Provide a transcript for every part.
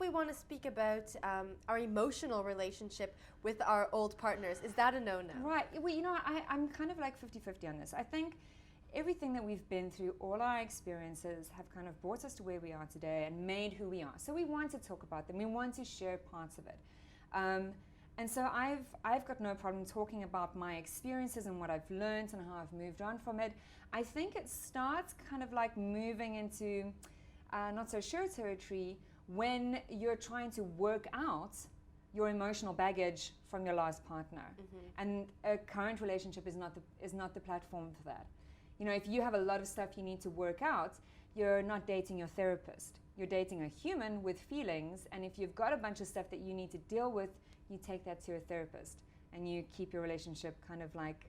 we want to speak about our emotional relationship with our old partners? Is that a no-no? Right. Well, I'm kind of like 50-50 on this. I think everything that we've been through, all our experiences have kind of brought us to where we are today and made who we are. So we want to talk about them. We want to share parts of it. And so I've got no problem talking about my experiences and what I've learned and how I've moved on from it. I think it starts kind of like moving into not so sure territory when you're trying to work out your emotional baggage from your last partner. And a current relationship is not the platform for that. If you have a lot of stuff you need to work out, you're not dating your therapist. You're dating a human with feelings, and if you've got a bunch of stuff that you need to deal with, you take that to a therapist, and you keep your relationship kind of like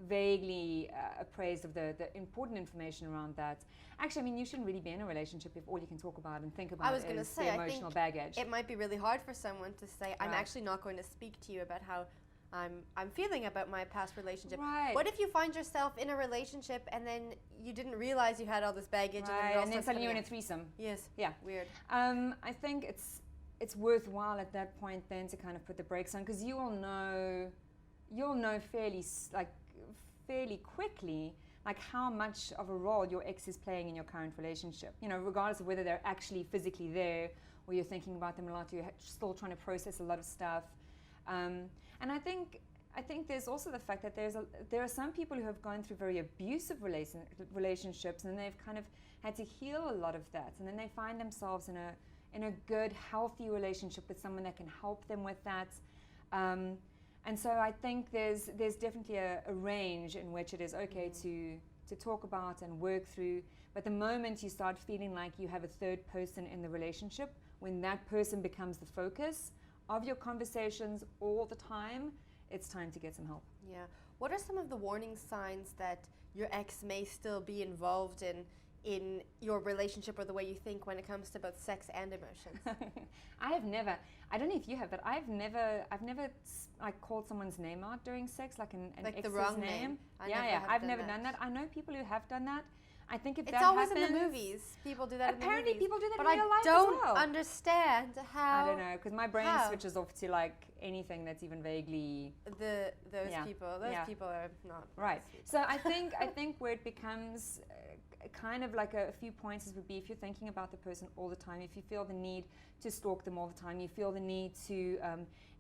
vaguely appraised of the important information around that. Actually, I mean, you shouldn't really be in a relationship if all you can talk about and think about is the emotional baggage. It might be really hard for someone to say, I'm actually not going to speak to you about how I'm feeling about my past relationship. Right. What if you find yourself in a relationship and then you didn't realize you had all this baggage, and then suddenly you're in a threesome? Yes. Yeah. Weird. I think it's worthwhile at that point then to kind of put the brakes on, because you'll know fairly quickly like how much of a role your ex is playing in your current relationship. Regardless of whether they're actually physically there or you're thinking about them a lot, you're still trying to process a lot of stuff. And I think there's also the fact that there are some people who have gone through very abusive relationships, and they've kind of had to heal a lot of that, and then they find themselves in a good, healthy relationship with someone that can help them with that. And so I think there's definitely a range in which it is okay to talk about and work through. But the moment you start feeling like you have a third person in the relationship, when that person becomes the focus of your conversations all the time, it's time to get some help. Yeah. What are some of the warning signs that your ex may still be involved in your relationship or the way you think when it comes to both sex and emotions? I don't know if you have, but I've never like called someone's name out during sex, like an ex's the wrong name. I've never done that. I know people who have done that. I think if it's always in the movies. People do that. Apparently, in the movies. people do that but in real life as well. But I don't understand how. I don't know, because my brain switches off to like anything that's even vaguely. Those people are not right. So I think where it becomes kind of like a few points would be if you're thinking about the person all the time, if you feel the need to stalk them all the time, you feel the need to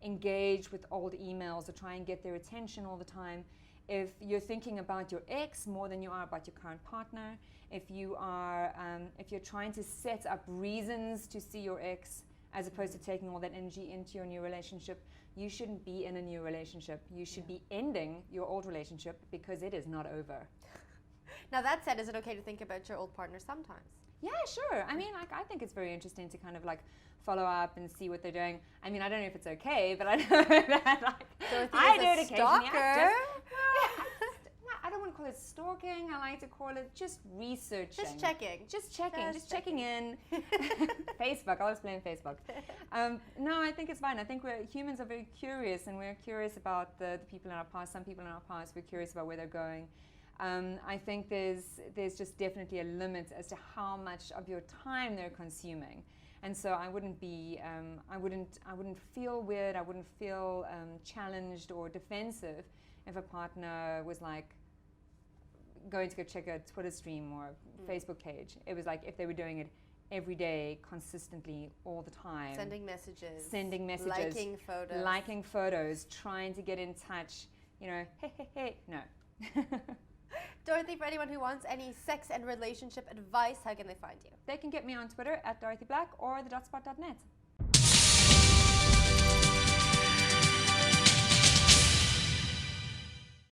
engage with old emails or try and get their attention all the time. If you're thinking about your ex more than you are about your current partner, if you're trying to set up reasons to see your ex as opposed to taking all that energy into your new relationship, you shouldn't be in a new relationship. You should be ending your old relationship because it is not over. Now that said, is it okay to think about your old partner sometimes? Yeah, sure. I mean, I think it's very interesting to kind of like follow up and see what they're doing. I mean, I don't know if it's okay, but I know that I do it occasionally. I don't want to call it stalking. I like to call it just researching. Just checking in. Facebook. I'll explain Facebook. No, I think it's fine. I think humans are very curious, and we're curious about the people in our past. Some people in our past, we're curious about where they're going. I think there's just definitely a limit as to how much of your time they're consuming, and so I wouldn't feel weird. I wouldn't feel challenged or defensive if a partner was like going to go check a Twitter stream or Facebook page. It was like if they were doing it every day, consistently, all the time. Sending messages. Liking photos, trying to get in touch. Hey, no. Dorothy, for anyone who wants any sex and relationship advice, how can they find you? They can get me on Twitter at DorothyBlack or thedotspot.net.